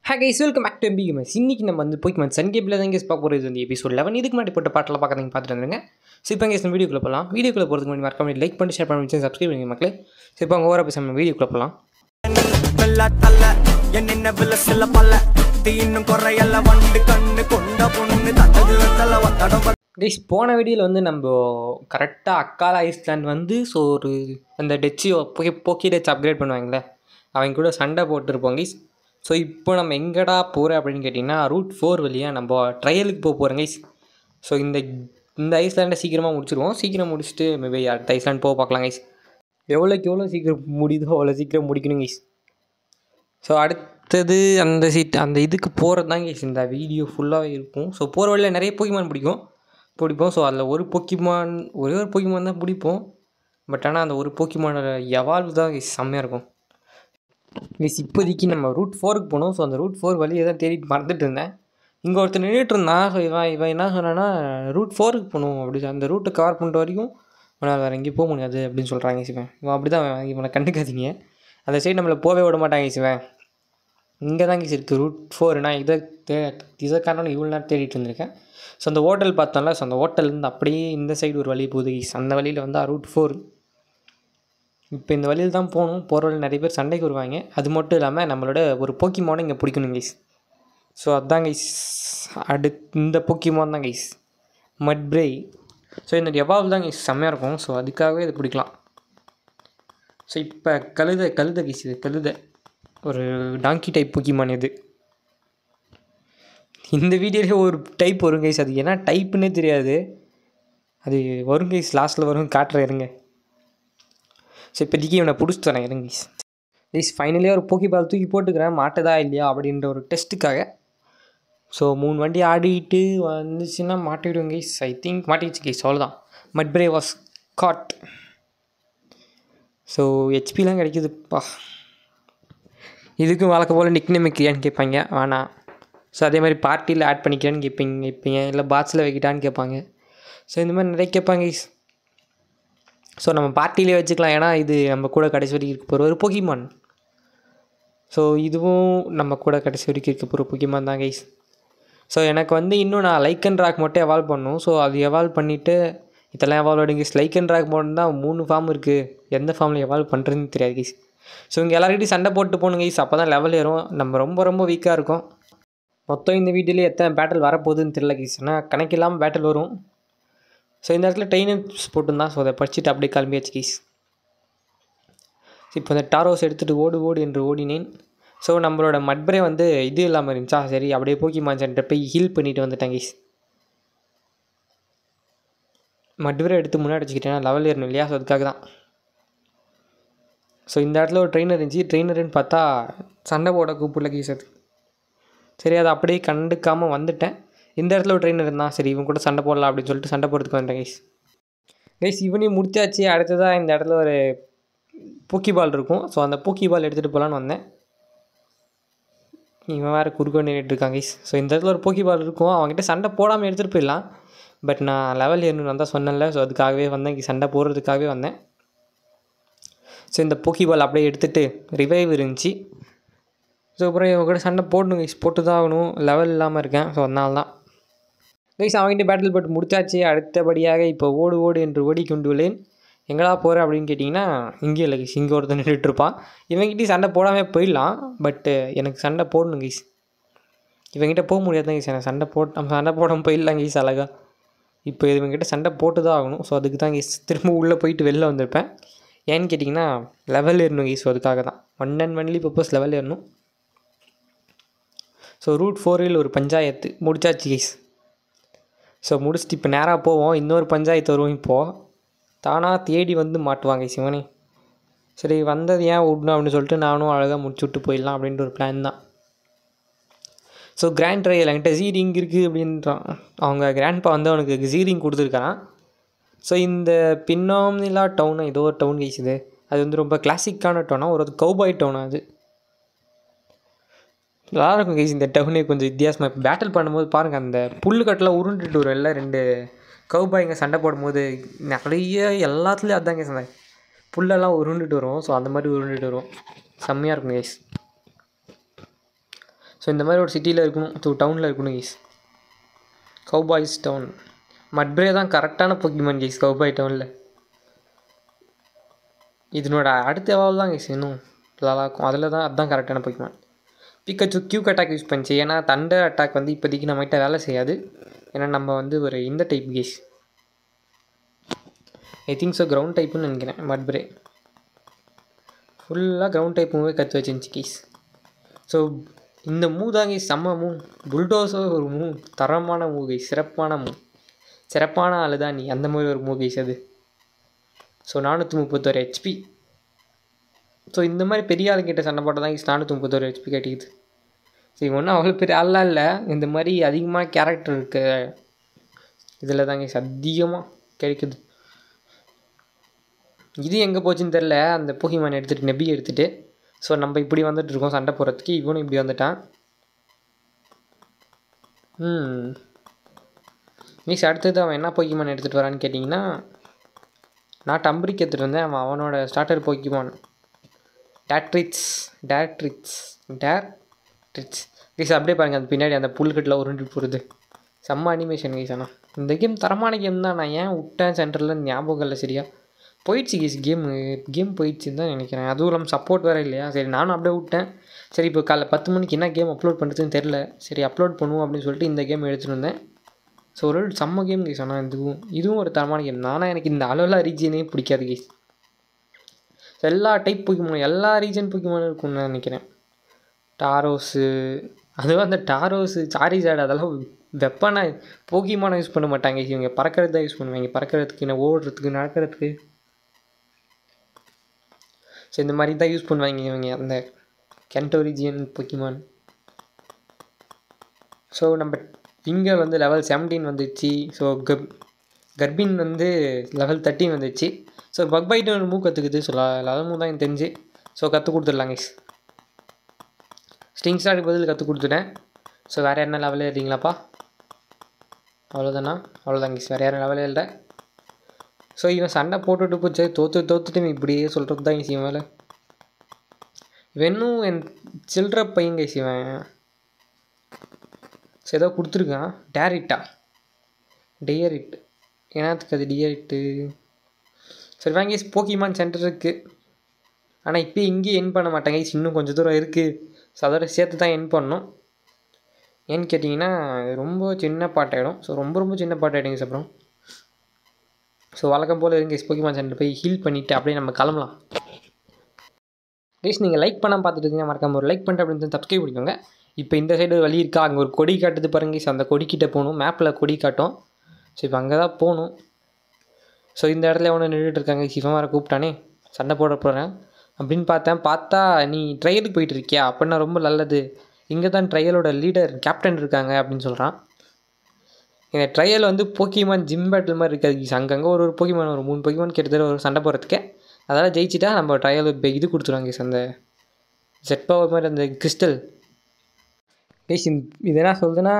Hi guys, welcome back to MP gamers. இன்னைக்கு நம்ம வந்து போய்க்கு சன் கேமில் தான் கேஸ் பார்க்க போகிறது வந்து எபிசோட் 11. இதுக்கு முன்னாடி போட்ட பாட்டில் பார்க்குறீங்க பார்த்துட்டு வந்துருங்க. ஸோ இப்போ கேஸ் வீடியோக்குள்ளே போகலாம். வீடியோக்குள்ளே போகிறதுக்கு முன்னாடி மறக்காம லைக் பண்ணி ஷேர் பண்ணி சப்ஸ்கிரைப் பண்ணுங்க மக்களே. ஸோ இப்போ அவங்க ஓவராக பேசாம வீடியோக்குள்ளே போகலாம். கைஸ், போன வீடியோவில் வந்து நம்ம கரெக்டாக அக்காலா ஐஸ்லாண்ட் வந்து ஸோ ஒரு அந்த டெச்சி போக்கி டெச் அப்கிரேட் பண்ணுவாங்களே அவங்க கூட சண்டை போட்டுருப்போம் கைஸ். ஸோ இப்போ நம்ம எங்கடா போகிறேன் அப்படின்னு கேட்டிங்கன்னா ரூட் 4 வழியாக நம்ம ட்ரையலுக்கு போகிறோம் கைஸ். ஸோ இந்த ஐஸ்லாண்டை சீக்கிரமாக முடிச்சிடுவோம். சீக்கிரம் முடிச்சுட்டு மேபி அடுத்த ஐஸ்லாண்ட் பார்க்கலாம் கைஸ். எவ்வளோக்கு எவ்வளோ சீக்கிரம் முடியுதோ அவ்வளோ சீக்கிரம் முடிக்கணும் கைஸ். ஸோ அடுத்தது அந்த இதுக்கு போகிறது தான் கைஸ் இந்த வீடியோ ஃபுல்லாகவே இருக்கும். ஸோ போகிற வழியில் நிறைய போக்கிமான் பிடிப்போம். ஸோ அதில் ஒரே ஒரு போக்கிமான் தான் பிடிப்போம். பட் ஆனால் அந்த ஒரு போக்கிமானோட எவால்வ் தான் கைஸ் செம்மையாக இருக்கும் கைஸ். இப்போதைக்கு நம்ம ரூட் 4க்கு போகணும். ஸோ அந்த ரூட் 4 வழியை தான் தேடி மறந்துட்டு இருந்தேன். இங்கே ஒருத்தர் நின்றுட்டு இருந்தான். ஸோ இவன் என்ன சொன்னான்னா ரூட் 4க்கு போகணும் அப்படி அந்த ரூட்டை கவர் பண்ணுற வரைக்கும் இவனால் வேறு எங்கேயும் போக முடியாது அப்படின்னு சொல்கிறாங்க இவன் அப்படி தான் இவனை கண்டுக்காதீங்க. அந்த சைடு நம்மளை போகவே விட மாட்டாங்க இவன். இங்கே தான் கைஸ் இருக்குது ரூட் 4. நான் இதற்கான இவ்வளோ நேரம் தேடிட்டு இருந்திருக்கேன். ஸோ அந்த ஹோட்டல் பார்த்தோம்ல, ஸோ அந்த ஹோட்டல்லேருந்து அப்படியே இந்த சைடு ஒரு வழி போகுது கைஸ். அந்த வழியில் வந்து ரூட் 4. இப்போ இந்த வழியில் தான் போகணும். போகிற வழியில் நிறைய பேர் சண்டைக்கு வருவாங்க. அது மட்டும் இல்லாமல் நம்மளோட ஒரு போக்கிமானை இங்கே பிடிக்கணும் கைஸ். ஸோ அதுதான் கைஸ் இந்த போக்கிமான் தான் கைஸ் மட்ப்ரே. ஸோ இந்த எவால்வ் தான் கைஸ் செம்மையாக இருக்கும். ஸோ அதுக்காகவே இது பிடிக்கலாம். ஸோ இப்போ கழுதை கைஸ், இது கழுதை ஒரு டாங்கி டைப் போக்கிமான். இது இந்த வீடியோலேயே ஒரு டைப் வரும் கைஸ். அது என்ன டைப்புன்னே தெரியாது. அது வரும் கைஸ், லாஸ்ட்டில் வரும் காட்டுறேன் இருங்க. ஸோ இப்போதைக்கு இவனை பிடிச்சிட்டு வரேன் இருங்க கைஸ். ஃபைனலியாக ஒரு போக்கிபால் தூக்கி போட்டுக்கிறேன் மாட்டதா இல்லையா அப்படின்ற ஒரு டெஸ்ட்டுக்காக. ஸோ 3 வண்டி ஆடிட்டு வந்துச்சுன்னா மாட்டிவிடுவோம் கைஸ். ஐ திங்க் மாட்டிடுச்சு கைஸ், அவ்வளோதான். மட்ப்ரே வாஸ் காட். ஸோ ஹெச்பிலாம் கிடைக்குதுப்பா. இதுக்கும் வழக்க போல் நிக்னேம் வைக்கிறியான்னு கேட்பாங்க, வேணாம். ஸோ அதே மாதிரி பார்ட்டியில் ஆட் பண்ணிக்கிறான்னு கேட்பீங்க, இல்லை பாக்ஸில் வைக்கிட்டான்னு கேட்பாங்க. ஸோ இந்த மாதிரி நிறைய கேட்பாங்க கைஸ். ஸோ நம்ம பார்ட்டிலே வச்சுக்கலாம், ஏன்னா இது நம்ம கூட கடைசி வரைக்கும் இருக்க போகிற ஒரு போக்கிமான். ஸோ இதுவும் நம்ம கூட கடைசி வரைக்கும் இருக்க போகிற போக்கிமான் தான் கைஸ். ஸோ எனக்கு வந்து இன்னும் நான் லைக் அண்ட் ராக் மட்டும் எவால்வ் பண்ணணும். ஸோ அது எவால்வ் பண்ணிவிட்டு இதெல்லாம் எவால்வ் ஆகிடும் கைஸ். லைக் அண்ட் ராக் மட்டும் தான் 3 ஃபார்ம் இருக்குது. எந்த ஃபார்மில் எவால்வ் பண்ணுறதுன்னு தெரியாது கைஸ். ஸோ இங்கே எல்லாருக்கிட்டையும் சண்டை போட்டு போகணும் கைஸ். அப்போ தான் லெவல் ஏறும். நம்ம ரொம்ப வீக்காக இருக்கும். மொத்தம் இந்த வீடியோலேயே எத்தனை பேட்டில் வரப்போகுதுன்னு தெரியல கைஸ். ஆனால் கணக்கில்லாமல் பேட்டில் வரும். ஸோ இந்த இடத்துல ட்ரெயினர்ஸ் போட்டுருந்தான். ஸோ அதை படிச்சுட்டு அப்படியே கிளம்பியாச்சு கைஸ். இப்போ இந்த டாரோஸ் எடுத்துகிட்டு ஓடு என்று ஓடினேன். ஸோ நம்மளோட மட்ப்ரே வந்து இது இல்லாமல் இருந்துச்சா, சரி அப்படியே போக்கிமான் சென்டர் போய் ஹீல் பண்ணிவிட்டு வந்துட்டேன் கைஸ். மட்ப்ரே எடுத்து முன்னாடி வச்சுக்கிட்டேன்னா லெவல் ஏறணும் இல்லையா, ஸோ அதுக்காக தான். ஸோ இந்த இடத்துல ஒரு ட்ரெயினர் இருந்துச்சு. ட்ரெயினருன்னு பார்த்தா சண்டை போட கூப்பிடல கைஸ். அது சரி, அதை அப்படியே கண்டுக்காமல் வந்துட்டேன். இந்த இடத்துல ஒரு ட்ரெயினர் இருந்தான். சரி இவன் கூட சண்டை போடலாம் அப்படின்னு சொல்லிட்டு சண்டை போடுறதுக்கு வந்துட்டேன் கைஸ். இவனையும் முடிச்சாச்சு. அடுத்ததாக இந்த இடத்துல ஒரு போக்கிபால் இருக்கும். ஸோ அந்த போக்கிபால் எடுத்துகிட்டு போகலான்னு வந்தேன். இவன் வேறு குறுக்க நின்றுட்டு இருக்கான் கைஸ். ஸோ இந்த இடத்துல ஒரு போக்கிபால் இருக்கும். அவங்ககிட்ட சண்டை போடாமல் எடுத்துகிட்டு போயிடலாம். பட் நான் லெவல் ஏறணும் நான் தான் சொன்னேன்ல. ஸோ அதுக்காகவே வந்தேன், சண்டை போடுறதுக்காகவே வந்தேன். ஸோ இந்த போக்கிபால் அப்படியே எடுத்துகிட்டு ரிவைவ் இருந்துச்சு. ஸோ அப்புறம் இவங்க கூட சண்டை போடணும் கைஸ், போட்டு தான் ஆகணும். லெவல் இல்லாமல் இருக்கேன். ஸோ அதனால தான் கைஸ் அவங்ககிட்ட பேட்டில் போட்டு முடிச்சாச்சு. அடுத்தபடியாக இப்போ ஓடு என்று ஓடிக்கொண்டுள்ளேன். எங்கடா போகிறேன் அப்படின்னு கேட்டிங்கன்னா இங்கே இல்லை கைஸ், இங்கே ஒருத்தர் நின்றுட்டுருப்பான். இவங்ககிட்ட சண்டை போடாமல் போயிடலாம். பட்டு எனக்கு சண்டை போடணும் கைஸ். இவங்ககிட்ட போக முடியாது தான் கைஸ். எனக்கு நம்ம சண்டை போடாமல் போயிடலாம் கைஸ் அழகாக. இப்போ இவங்ககிட்ட சண்டை போட்டு தான் ஆகணும். ஸோ அதுக்கு தான் கைஸ் திரும்ப உள்ளே போயிட்டு வெளில வந்திருப்பேன். ஏன்னு கேட்டிங்கன்னா லெவல் ஏறணும் கைஸ். ஸோ அதுக்காக தான் 1 and only பர்பஸ் லெவல் ஏறணும். ஸோ ரூட் 4 ஒரு பஞ்சாயத்து முடிச்சாச்சு கைஸ். ஸோ முடிச்சுட்டு இப்போ நேராக போவோம். இன்னொரு பஞ்சாயத்து வருவோம். இப்போது தானாக தேடி வந்து மாட்டுவாங்க சிவனே. சரி வந்தது ஏன் விடணும் அப்படின்னு சொல்லிட்டு நானும் அழகாக முடிச்சு விட்டு போயிடலாம் அப்படின்ற ஒரு பிளான் தான். ஸோ கிராண்ட் ட்ரையல் என்கிட்ட ஜீரிங் இருக்குது அப்படின்றான். அவங்க கிராண்ட்பா வந்து அவனுக்கு ஜீரிங் கொடுத்துருக்கான். ஸோ இந்த பின்னோம்னிலா டவுன் ஏதோ ஒரு டவுன் கைஸ். அது வந்து ரொம்ப கிளாசிக்கான டவுனாக ஒரு கௌபாய் டவுனாக அது நல்லாயிருக்கும் கைஸ். இந்த டவுனே கொஞ்சம் வித்தியாசமாக இப்போ பேட்டில் பண்ணும்போது பாருங்கள், அந்த புல்லுக்கட்டெலாம் உருண்டுட்டு வரும். எல்லாம் 2 கௌபாய்ங்க சண்டை போடும்போது நிறைய எல்லாத்துலேயும் அதுதான் கைஸ், அந்த புல்லெல்லாம் உருண்டுட்டு வரும். ஸோ அந்த மாதிரி உருண்டுட்டு வரும். செம்மையாக இருக்கும் கைஸ். ஸோ இந்த மாதிரி ஒரு சிட்டியில் இருக்கணும், டவுனில் இருக்கணும் கைஸ். Cowboys down. மட்பிரே தான் கரெக்டான போக்கிமான் கைஸ் கவுபாய் டவுனில். இதனோட அடுத்த எவால் தான் கைஸ் இன்னும் நல்லா இருக்கும். அதில் தான் அதுதான் கரெக்டான Pokemon. Pikachu quick attack use பண்ணிச்சு. ஏன்னா தண்டர் அட்டாக் வந்து இப்போதைக்கு நம்மகிட்ட வேலை செய்யாது. ஏன்னா நம்ம வந்து ஒரு இந்த type guys. I think so ground டைப்புன்னு நினைக்கிறேன். மட்பிரே ஃபுல்லாக கிரவுண்ட் டைப் மூவே கற்று வச்சிருந்துச்சு கைஸ். ஸோ இந்த மூவ் தான் கைஸ் செம்ம மூவ். புல்டோஸோ ஒரு மூவ், தரமான மூவ் கைஸ், சிறப்பான மூவ். சிறப்பான ஆள் தான் நீ, அந்த மாதிரி ஒரு மூவ் கைஸ் அது. So 431 HP. ஸோ இந்த மாதிரி பெரிய ஆளுங்கிட்ட சண்டை போட்டால் தான் கைஸ் 431 HP கட்டிக்குது. ஸோ இவன் ஒன்றும் அவ்வளோ பெரிய ஆள்லாம் இல்லை. இந்த மாதிரி அதிகமாக கேரக்டர் இருக்க இதில் தான் கைஸ் அதிகமாக கிடைக்குது. இது எங்கே போச்சுன்னு தெரில. அந்த போக்கிமான் எடுத்துகிட்டு நெபி எடுத்துகிட்டு ஸோ நம்ம இப்படி வந்துட்டுருக்கோம் சண்டை போடுறதுக்கு. இவனும் இப்படி வந்துட்டான். மீஸ் அடுத்தது அவன் என்ன போக்கிமான் எடுத்துகிட்டு வரான்னு கேட்டிங்கன்னா, நான் டம்பரிக் எடுத்துகிட்டு வந்தேன். அவனோட ஸ்டார்டர் போக்கிமான் டேட்ரிக்ஸ் கைஸ். அப்படியே பாருங்கள் அந்த பின்னாடி அந்த புல்கட்டில் உருண்டு போகிறது. செம்ம அனிமேஷன் கைஸ். ஆனால் இந்த கேம் தரமான கேம் தான். நான் ஏன் விட்டேன் சென்டரில் ஞாபகம் இல்லை சரியா. போயிடுச்சு கைஸ் கேம் போயிடுச்சுன்னு தான் நினைக்கிறேன். அதுவும் இல்லாமல் சப்போர்ட் வேறு இல்லையா. சரி நானும் அப்படியே விட்டேன். சரி இப்போ காலைல 10 மணிக்கு என்ன கேம் அப்லோட் பண்ணுறதுன்னு தெரில. சரி அப்லோட் பண்ணுவோம் அப்படின்னு சொல்லிட்டு இந்த கேம் எடுத்துகிட்டு வந்தேன். ஸோ ஒரு செம்ம கேம் கைஸ். ஆனால் இதுவும் ஒரு தரமான கேம். ஆனால் எனக்கு இந்த அளவில் ரீஜனே பிடிக்காது கைஸ். எல்லா டைப் போக்கிமான், எல்லா ரீஜன் போக்கிமானும் இருக்கும்னு நான் நினைக்கிறேன். டாரோஸு, அதுவும் அந்த டாரோஸு, சாரிசார்டு அதெல்லாம் வெப்பனாக போக்கிமானை யூஸ் பண்ண மாட்டாங்க. இவங்க பறக்கிறது தான் யூஸ் பண்ணுவாங்க. பறக்கிறதுக்கு, ஓடுறதுக்கு, நடக்கிறதுக்கு. ஸோ இந்த மாதிரி தான் யூஸ் பண்ணுவாங்க இவங்க அந்த கென்டோ ரீஜியன் போக்கிமான். ஸோ நம்ம இங்கே வந்து லெவல் 17 வந்துச்சு. ஸோ கர்பின் வந்து லெவல் 13 வந்துச்சு. ஸோ பக் பைட்டு ஒரு மூவ் கற்றுக்குது. ஸோ லெவல் மூவ் தான் எனக்கு தெரிஞ்சு. ஸோ கற்றுக் கொடுத்துடலாங்க. ஸ்டிங் ஸ்டாருக்கு பதில் கற்றுக் கொடுத்துட்டேன். ஸோ வேறு என்ன லெவலே இருக்கீங்களாப்பா? அவ்வளோதானா? அவ்வளோதாங்க. வேறு யாரும் லெவலே இல்லை. ஸோ இவன் சண்டை போட்டுட்டு போச்சு. தோத்துட்டு இப்படியே சொல்கிறது தான் ஈஸி மேலே. இவனும் என் சில்ட்ர பையன் கைஸ் இவன். ஸோ ஏதோ கொடுத்துருக்கான். டேரிட் ஏன்னாத்துக்கு அது டியரிட்டு. சரி வாங்க கைஸ், போக்கிமான் சென்டர் இருக்குது. ஆனால் இப்போ இங்கேயும் என் பண்ண மாட்டாங்க கைஸ். இன்னும் கொஞ்சம் தூரம் இருக்குது. ஸோ அதோட சேர்த்து தான் என் பண்ணணும். ஏன்னு கேட்டிங்கன்னா ரொம்ப சின்ன பாட்டாயிடும். ஸோ ரொம்ப சின்ன பாட்டாயிடுங்க. அப்புறம் ஸோ வழக்கம் போல் இருங்க போக்கிமான் சென்டர் போய் ஹீல் பண்ணிவிட்டு அப்படியே நம்ம கிளம்பலாம். கைஸ் நீங்கள் லைக் பண்ணால் பார்த்துட்டு இருக்கீங்க, மறக்காம ஒரு லைக் பண்ணிட்டு அப்படின்னு சப்ஸ்கிரைப் பண்ணிக்கோங்க. இப்போ இந்த சைடு வழி இருக்கா, அங்கே ஒரு கொடி காட்டுது பாருங்க கைஸ். அந்த கொடிக்கிட்ட போகணும். மேப்பில் கொடி காட்டும். ஸோ இப்போ அங்கே தான் போகணும். ஸோ இந்த இடத்துல எவனை நின்றுட்டு இருக்காங்க. சிவன் வேறு கூப்பிட்டானே சண்டை போட போகிறேன் அப்படின்னு பார்த்தா நீ ட்ரையலுக்கு போயிட்டு இருக்கியா அப்படின்னா ரொம்ப நல்லது. இங்கே தான் ட்ரையலோட லீடர் கேப்டன் இருக்காங்க அப்படின்னு சொல்கிறான். இந்த ட்ரையல் வந்து போக்கிமான் ஜிம் பேட்டில் மாதிரி இருக்காது. அங்கங்கே ஒரு போக்கிமான், ஒரு 3 போக்கிமான் கிட்டத்தட்ட ஒரு சண்டை போடுறதுக்கே. அதெல்லாம் ஜெயிச்சிட்டா நம்ம ட்ரையல் இது கொடுத்துருவாங்க கைஸ். அந்த செட் பவர் மாதிரி அந்த கிறிஸ்டல் கைஸ். இது என்ன சொல்லுதுன்னா,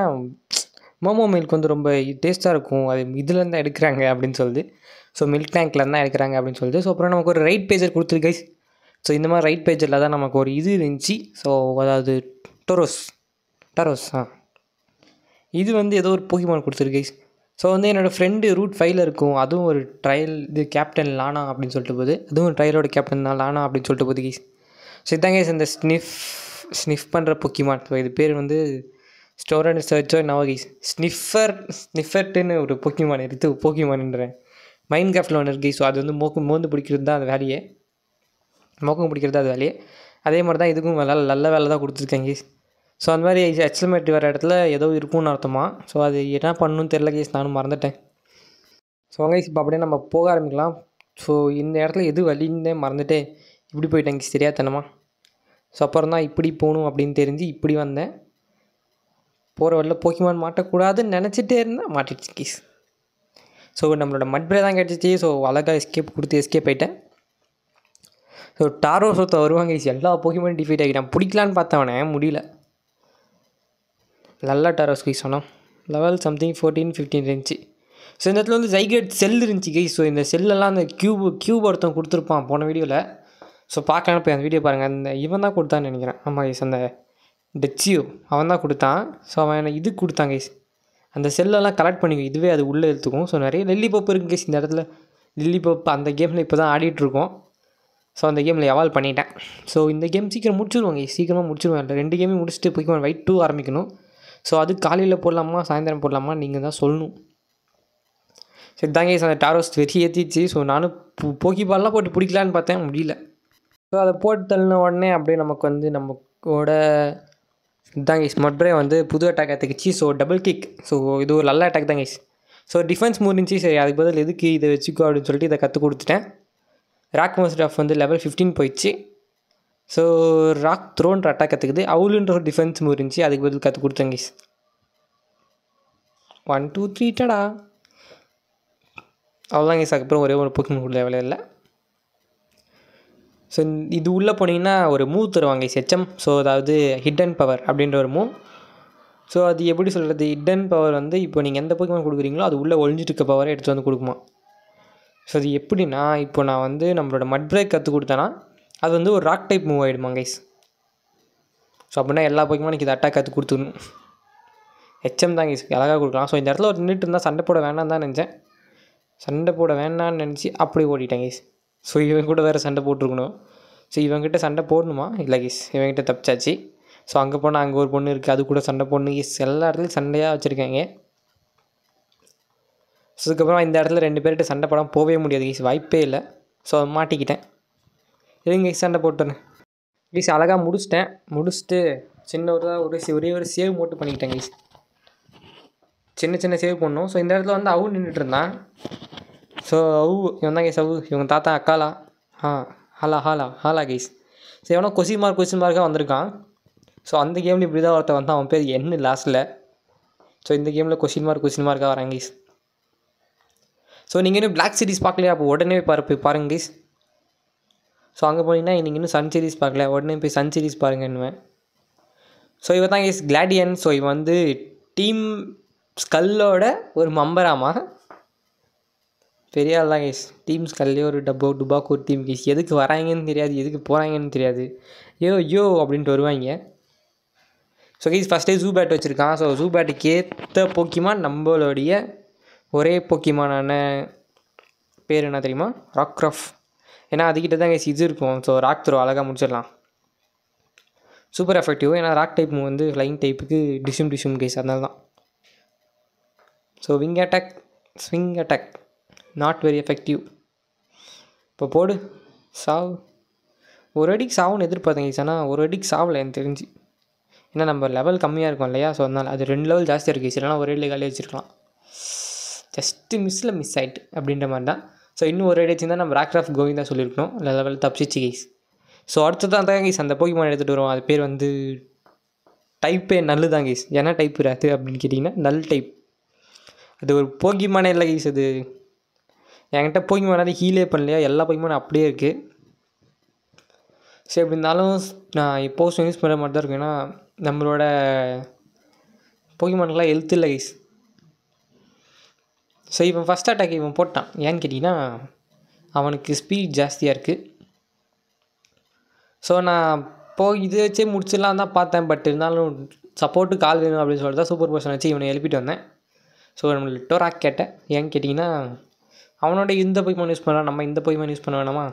மோமோ மில்க் வந்து ரொம்ப டேஸ்ட்டாக இருக்கும், அது இதுலேருந்து தான் எடுக்கிறாங்க அப்படின்னு சொல்லுது. ஸோ மில்க் டேங்க்லேருந்து தான் எடுக்கிறாங்க அப்படின்னு சொல்லுது. ஸோ அப்புறம் நமக்கு ஒரு ரைட் பேஜர் கொடுத்துருக்கு கைஸ். ஸோ இந்த மாதிரி ரைட் பேஜரில் தான் நமக்கு ஒரு இது இருந்துச்சு. ஸோ அதாவது டாரோஸ் இது வந்து ஏதோ ஒரு போக்கிமான் கொடுத்துருக்கு கைஸ். ஸோ வந்து என்னோடய ஃப்ரெண்டு ரூட் 5ல் இருக்கும். அதுவும் ஒரு ட்ரையல் இது கேப்டன் லானா அப்படின்னு சொல்லிட்டு போகுது. அதுவும் ட்ரையலோட கேப்டன் தான் லானா அப்படின்னு சொல்லிட்டு போகுது கைஸ். ஸோ இதாங்க கைஸ் இந்த ஸ்னிஃப் பண்ணுற போக்கிமான். ஸோ இது பேர் வந்து ஸ்டோர் அண்ட் சர்ச்சோ நவ கைஸ். ஸ்னிஃபர்ட்டுன்னு ஒரு போக்கிமான் இருக்குது. போக்கிமான்ன்றேன், மைண்ட் கிராஃப்டில் ஒன்று இருக்குது. ஸோ அது வந்து மோந்து பிடிக்கிறது தான் அது வேலையே. மோக்கம் பிடிக்கிறது அது வேலையே. அதே மாதிரி தான் இதுக்கும் நல்ல வேலை தான் கொடுத்துருக்காங்க கைஸ். ஸோ அந்த மாதிரி எக்ஸ்பிளமேட் வர இடத்துல ஏதோ இருக்கும்னு அர்த்தமா. ஸோ அது என்ன பண்ணணும்னு தெரில கைஸ், நானும் மறந்துட்டேன். ஸோ கைஸ் இப்போ அப்படியே நம்ம போக ஆரம்பிக்கலாம். ஸோ இந்த இடத்துல எது வழின்னே மறந்துட்டு இப்படி போயிட்டேன் கைஸ் தெரியாதனமா. ஸோ அப்புறம் தான் இப்படி போகணும் அப்படின்னு தெரிஞ்சு இப்படி வந்தேன். போகிற வழியில் போக்கிமான் மாட்டக்கூடாதுன்னு நினச்சிட்டே இருந்தேன், மாட்டிடுச்சு கைஸ். ஸோ நம்மளோட மட்பிரே தான் கிடச்சிச்சு. ஸோ அழகாக எஸ்கேப் ஆகிட்டேன். ஸோ டாரோஸ் ஒருத்த வருவாங்க கைஸ். எல்லா போக்கிமானும் டிஃபீட் ஆகிட்டான். பிடிக்கலான்னு பார்த்தவனே முடியல. நல்லா டாரோஸ் கைஸ். ஆனால் லெவல் சம்திங் 14-15 இருந்துச்சு. ஸோ இந்த இடத்துல வந்து ஜைகேட் செல் இருந்துச்சு கைஸ். ஸோ இந்த செல்லெல்லாம் அந்த கியூப் ஒருத்தன் கொடுத்துருப்பான் போன வீடியோவில். ஸோ பார்க்கலாம் போய் அந்த வீடியோ பாருங்கள். அந்த இவன் தான் கொடுத்தான்னு நினைக்கிறேன். ஆமாம் கைஸ், அந்த டெச்சியோ அவன் தான் கொடுத்தான். ஸோ அவன் இது கொடுத்தான் கைஸ், அந்த செல்லெல்லாம் கலெக்ட் பண்ணிக்கும், இதுவே அது உள்ளே எடுத்துக்கும். ஸோ நிறைய லில்லி பப் இருக்குது கைஸ் இந்த இடத்துல. லில்லி பப் அந்த கேமில் இப்போ தான் ஆடிட்டுருக்கோம். ஸோ அந்த கேமில் எவால்வ் பண்ணிட்டேன். ஸோ இந்த கேம் சீக்கிரம் முடிச்சுடுவாங்க, சீக்கிரமாக முடிச்சுடுவேன். 2 கேமையும் முடிச்சுட்டு போய்க்குவேன் வைட் 2 ஆரம்பிக்கணும். ஸோ அது காலையில் போடலாமா சாயந்தரம் போடலாமா நீங்கள் தான் சொல்லணும். சரி தாங்க கைஸ், அந்த டாரோஸ் வெறி ஏற்றிச்சு. ஸோ நானும் போக்கிபால்லாம் போட்டு பிடிக்கலான்னு பார்த்தேன், முடியல. ஸோ அதை போட்டு தள்ளின உடனே அப்படியே நமக்கு வந்து நம்மளோட இதான் கைஸ் மட்ரே வந்து புது அட்டாக் எடுத்துக்கிச்சு. So double kick. ஸோ இது ஒரு நல்ல அட்டாக் தான் கைஸ். ஸோ டிஃபென்ஸ் முடிஞ்சு, சரி அதுக்கு பதில் எதுக்கு இதை வச்சுக்கோ அப்படின்னு சொல்லிட்டு இதை கற்றுக் கொடுத்துட்டேன். ராக் மாஸ்டர் ஆஃப் வந்து லெவல் 15 போயிடுச்சு. ஸோ ராக் த்ரோன்ற அட்டாக் கற்றுக்குது. அவுலுன்ற ஒரு டிஃபென்ஸ் முடிஞ்சு, அதுக்கு பதில் கற்றுக் கொடுத்தேன் கைஸ். 1 2 3 டடா அவ்வளோதான் கைஸ். அதுக்கப்புறம் ஒரே ஒரு போக்கிமோன் லெவலில் இல்லை. ஸோ இது உள்ளே போனீங்கன்னா ஒரு மூவ் தருவாங்க HM. ஸோ அதாவது ஹிடன் பவர் அப்படின்ற ஒரு மூவ். ஸோ அது எப்படி சொல்கிறது, ஹிடன் பவர் வந்து இப்போ நீங்கள் எந்த போக்கிமோன் கொடுக்குறீங்களோ அது உள்ளே ஒழிஞ்சிட்டு இருக்க பவரை எடுத்து வந்து கொடுக்குமா. ஸோ அது எப்படின்னா, இப்போ நான் வந்து நம்மளோட மட் பிரேக் கற்றுக் கொடுத்தேன்னா அது வந்து ஒரு ராக் டைப் மூவ் ஆகிடுமா கைஸ். ஸோ அப்படின்னா எல்லா போக்கிமோனுக்கு இது அட்டாக் கற்றுக் கொடுத்துடணும். HM தான் கைஸ் அழகாக கொடுக்கலாம். ஸோ இந்த இடத்துல ஒரு நின்றுட்டு இருந்தால் சண்டை போட வேணாம் தான் நினச்சேன். சண்டை போட வேணான்னு நினச்சி அப்படியே ஓடிட்டேன் கைஸ். ஸோ இவன் கூட வேறு சண்டை போட்டிருக்கணும். ஸோ இவங்ககிட்ட சண்டை போடணுமா, இல்லை கைஸ் இவங்ககிட்ட தப்பிச்சாச்சு. ஸோ அங்கே போனால் அங்கே ஒரு பொண்ணு இருக்குது, அது கூட சண்டை போடணும் கைஸ். எல்லா இடத்துலையும் சண்டையாக வச்சுருக்காங்க. ஸோ அதுக்கப்புறம் இந்த இடத்துல 2 பேர்கிட்ட சண்டை போடாமல் போகவே முடியாது கைஸ், வாய்ப்பே இல்லை. ஸோ மாட்டிக்கிட்டேன். எதுங்க கைஸ் சண்டை போட்டுறேன் கைஸ். அழகாக முடிச்சுட்டு சின்ன ஒரே ஒரு சேவ் மட்டும் பண்ணிக்கிட்டேன் கைஸ். சின்ன சேவ் பண்ணோம். ஸோ இந்த இடத்துல வந்து அவு நின்றுட்டு இருந்தான். ஸோ இவன் தான் கைஸ் இவங்க தாத்தா அக்காலா ஹாலா கைஸ். ஸோ எவனோ கொஸ்டின் மார்க்காக வந்திருக்கான். ஸோ அந்த கேமில் இப்படி தான் ஒருத்தர் வந்தான், அவன் பேர் என்ன லாஸ்ட்டில். ஸோ இந்த கேமில் கொஸ்டின் மார்க்காக வராங்க கைஸ். ஸோ நீங்கள் இன்னும் பிளாக் சீரிஸ் பார்க்கலையா, அப்போ உடனே போய் பாருங்க கைஸ். ஸோ அங்கே போனீங்கன்னா நீங்கள் இன்னும் சன் சீரிஸ் பார்க்கல, உடனே போய் சன் சீரிஸ் பாருங்கன்னுவேன். ஸோ இவன் தான் கைஸ் கிளாடியன். ஸோ இவன் வந்து டீம் ஸ்கல்லோட ஒரு மெம்பராமா, பெரிய ஆள் தான் கைஸ். டீம் ஸ்கல்லே ஒரு டுபாக்கு ஒரு டீம் கைஸ். எதுக்கு வராங்கன்னு தெரியாது, எதுக்கு போகிறாங்கன்னு தெரியாது, யோ அப்படின்ட்டு வருவாங்க. ஸோ கைஸ் ஃபஸ்ட்டே ஜூபேட் வச்சுருக்கான். ஸோ ஜூபேட்டுக்கு ஏற்ற போக்கிமான் நம்மளுடைய ஒரே போக்கிமானான பேர் என்ன தெரியுமா, ராக்ராஃப். ஏன்னா அதுக்கிட்ட தான் கைஸ் இது இருக்கும். ஸோ ராக் த்ரோ அழகாக முடிச்சிடலாம், சூப்பர் எஃபெக்டிவ். ஏன்னா ராக் டைப் வந்து ஃப்ளைங் டைப்புக்கு டிஷ்யூம் கைஸ், அதனால தான். So wing attack swing attack not very effective. இப்போ போடு சாவு. ஒரு அடிக்கு சாவுன்னு எதிர்பார்த்தேங்க கைஸ், ஆனால் ஒரு அடிக்கு சாவலை எனக்கு தெரிஞ்சு. ஏன்னா நம்ம லெவல் கம்மியாக இருக்கும் இல்லையா, ஸோ அதனால் அது 2 லெவல் ஜாஸ்தியாக இருக்குது கைஸ். இல்லைனா ஒரே காலியாக வச்சுருக்கலாம். ஜஸ்ட்டு மிஸ் ஆகிட்டு அப்படின்ற மாதிரி தான். ஸோ இன்னும் ஒரு அடி வச்சுருந்தா நம்ம ராக்ராஃப்ட் கோவிந்தா சொல்லியிருக்கணும், இல்லை லெவல் தப்பிச்சிச்சு கைஸ். ஸோ அடுத்ததான் தான் கைஸ் அந்த போக்கிமான் எடுத்துகிட்டு வரும். அது பேர் வந்து டைப்பே நல்லு தான் கைஸ். என்ன டைப் அது அப்படின்னு கேட்டிங்கன்னா நல் டைப். அது ஒரு போக்கிமானே இல்லை கைஸ். அது என்கிட்ட போக்கிமானாலே ஹீலே பண்ணலையா, எல்லா போக்கிமானும் அப்படியே இருக்குது. ஸோ எப்படி இருந்தாலும் நான் இப்போது யூஸ் பண்ணுற மாதிரி தான் இருக்கும். ஏன்னா நம்மளோட போக்கிமானுக்கெலாம் ஹெல்த் இல்லை கைஸ். ஸோ இவன் ஃபஸ்ட் அட்டாக் இவன் போட்டான். ஏன்னு கேட்டிங்கன்னா அவனுக்கு ஸ்பீட் ஜாஸ்தியாக இருக்குது. ஸோ நான் இது வச்சே முடிச்சிடலாம் தான் பார்த்தேன். பட் இருந்தாலும் சப்போர்ட்டுக்கு ஆள் வேணும் அப்படின்னு சொல்லிட்டு தான் சூப்பர் போர்ஷன் வச்சு இவனை எழுப்பிட்டு வந்தேன். ஸோ நம்மளுக்கு டோராக் கேட்டேன். ஏன்னு கேட்டிங்கன்னா அவனோட இந்த போக்கிமான் யூஸ் பண்ணலாம், நம்ம இந்த போக்கிமான் யூஸ் பண்ண வேணாமா.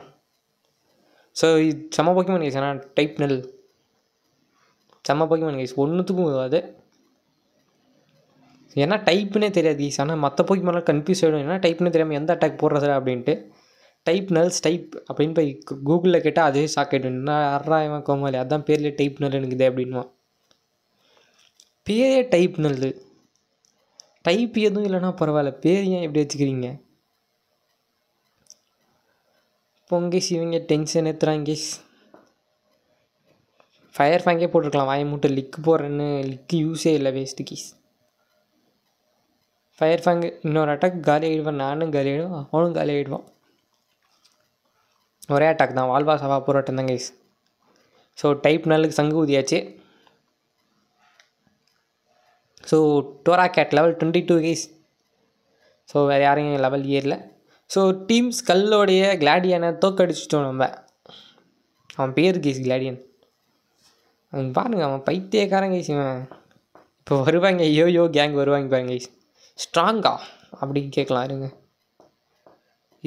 ஸோ இது செம்ம போக்கிமான் கைஸ். ஆனால் டைப் நெல் செம்ம போக்கிமான் கைஸ், ஒன்றுத்துக்கும் அது. ஏன்னா டைப்புனே தெரியாது கைஸ். ஆனால் மற்ற போக்கிமான்லாம் கன்ஃபியூஸ் ஆகிடும், ஏன்னா டைப்னே தெரியாமல் எந்த அட்டாக் போடுறது அப்படின்ட்டு. டைப் நல்ஸ் டைப் அப்படின்னு போய் கூகுளில் கேட்டால் அதுவே ஷாக் ஆகிடும். நான் அறாயிரம் கோமாளி, அதுதான் பேர்லேயே டைப் நல் எனக்குது அப்படின்மா. பேரே டைப் நல், டைப் எதுவும் இல்லைன்னா பரவாயில்ல, பேர் ஏன் எப்படி வச்சுக்கிறீங்க. பொங்கேஸ் இவங்க டென்ஷன் ஏற்றுறாங்க கேஸ். ஃபயர் ஃபேங்கே போட்டிருக்கலாம், வாயை மூட்டை லிக்கு போடுறேன்னு. லிக்கு யூஸே இல்லை, வேஸ்ட்டு கேஸ். ஃபயர் ஃபேங்கு இன்னொரு அட்டாக் காலி ஆகிடுவான், நானும் காலி ஆகிடுவான், அவனும் காலி ஆகிடுவான். ஒரே அட்டாக் தான், வால்வா சவா போராட்டம் தான் கைஸ். ஸோ டைப் நாளுக்கு சங்கு ஊதியாச்சு. ஸோ டோரா கேட் லெவல் 22 கைஸ். ஸோ வேறு யாரையும் லெவல் ஏறல. ஸோ டீம் ஸ்கல்லோடைய கிளாடியனை தோக்கடிச்சிட்டோம் நம்ம. அவன் பேர் கேஸ் கிளாடியன், அவன் பாருங்க அவன் பைத்தியக்காரன் கைஸ் இவன். இப்போ வருவாங்க யோ கேங் வருவாங்க பாருங்க கைஸ். ஸ்ட்ராங்கா அப்படின்னு கேட்கலாம் இருங்க.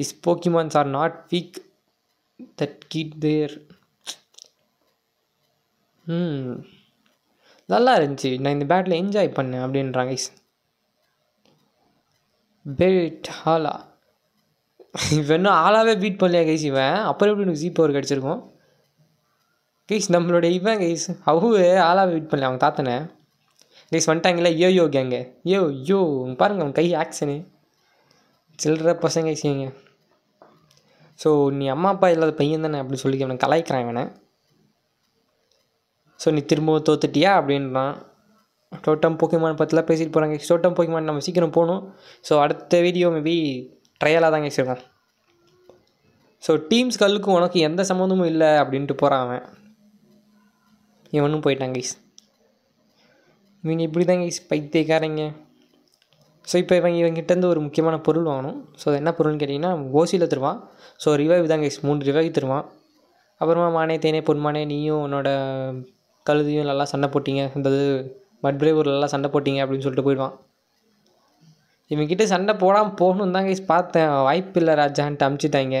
Is Pokemons are not weak that get there. நல்லா இருந்துச்சு, நான் இந்த பேட்டில் என்ஜாய் பண்ணேன் அப்படின்றாங்க கைஸ். பேட் ஹாலா இவன் இன்னும் ஆளாவே பீட் பண்ணலையா கைஸ் இவன். அப்புறம் எப்படி எனக்கு ஜீப் பவர் கிடச்சிருக்கும் கைஸ். நம்மளுடைய இவன் கைஸ் ஆளாவே பீட் பண்ணல அவங்க தாத்தனை கைஸ். வந்துட்டாங்களே யோ கேங்க. யோ பாருங்க அவன் கை ஆக்ஷனு சில்லற பசங்க கைஸிங்க. ஸோ நீ அம்மா அப்பா இல்லாத பையன் தானே அப்படி சொல்லி அவனை கலாய்க்கிறான் இவனை. ஸோ நீ திரும்பவும் தோத்துட்டியா அப்படின்றான். டோட்டம் போக்கிமான் பற்றிலாம் பேசிட்டு போகிறாங்க. டோட்டம் போக்கிமான் நம்ம சீக்கிரம் போகணும். ஸோ அடுத்த வீடியோ மேபி ட்ரையலாக தாங்க வச்சுருக்கோம். ஸோ டீம்ஸ் கல்லுக்கும் உனக்கு எந்த சம்மந்தமும் இல்லை அப்படின்ட்டு போகிறான் அவன். இவனும் போயிட்டாங்க கைஸ். இவங்க இப்படி தாங்க கைஸ் பைத்தியக்காரங்க. ஸோ இப்போ இவங்கிட்டேருந்து ஒரு முக்கியமான பொருள் வாங்கணும். ஸோ அது என்ன பொருள்னு கேட்டிங்கன்னா ஓசியில் தருவான். ஸோ ரிவைவ் தாங்க கைஸ், 3 ரிவைவ் தருவான். அப்புறமா மானே தேனே பொன்மானே நீயும் உன்னோட கழுதியும் நல்லா சண்டை போட்டிங்க, அந்த மட் பிரேவூரில் நல்லா சண்டை போட்டிங்க அப்படின்னு சொல்லிட்டு போயிடுவான். இவங்கிட்ட சண்டை போடாமல் போகணும் தான் கைஸ் பார்த்தேன், வாய்ப்பு இல்லை ராஜான்ட்டு அமுச்சிட்டாங்க.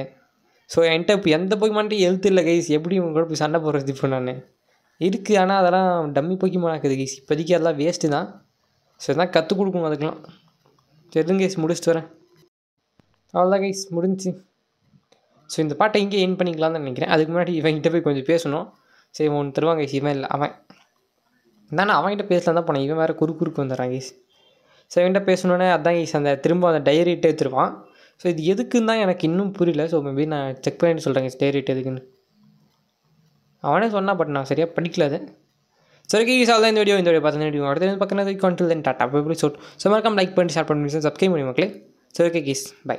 ஸோ என்கிட்ட இப்போ எந்த போக்கிமான்ட்டையும் எழுத்து இல்லை கைஸ். எப்படி இவங்க கூட போய் சண்டை போடுறது இப்போ நான் இருக்குது. ஆனால் அதெல்லாம் டம்மி போக்கிமான் ஆக்குது கைஸ். இப்போதைக்கு அதெல்லாம் வேஸ்ட்டு தான். ஸோ இதெல்லாம் கற்றுக் கொடுக்கணும் அதுக்கெலாம். சரிங்க கைஸ் முடிச்சுட்டு வரேன். அவ்வளோதான் கைஸ் முடிஞ்சு. ஸோ இந்த பாட்டை இங்கே என் பண்ணிக்கலாம்னு தான் நினைக்கிறேன். அதுக்கு முன்னாடி இவங்கிட்ட போய் கொஞ்சம் பேசணும். சரி ஒன்று தருவாங்க கைஸ். இவன் இல்லை அவன் தானே, அவன்கிட்ட பேசலாம் தான் போனேன். இவன் வேறு குறுக்கு வந்துடுறான் கைஸ். ஸோ இவன்கிட்ட பேசணுன்னே அதான் கைஸ் அந்த திரும்ப அந்த டைரிட்டே எடுத்துருவான். ஸோ இது எதுக்குன்னு தான் எனக்கு இன்னும் புரியல. ஸோ மேபி நான் செக் பண்ணிட்டு சொல்கிறேன் கைஸ் டைரிட் எதுக்குன்னு. அவனே சொன்னான், பட் நான் சரியாக படிக்கல அது. சரி கைஸ் அவ்வளோதான் இந்த வீடியோ பார்த்து அடுத்த பக்கம் டாட்டா எபிசோட். ஸோ மறக்காம லைக் பண்ணி ஷேர் பண்ணி சப்ஸ்கிரைப் பண்ணி மக்களே. சரி ஓகே கைஸ் பை.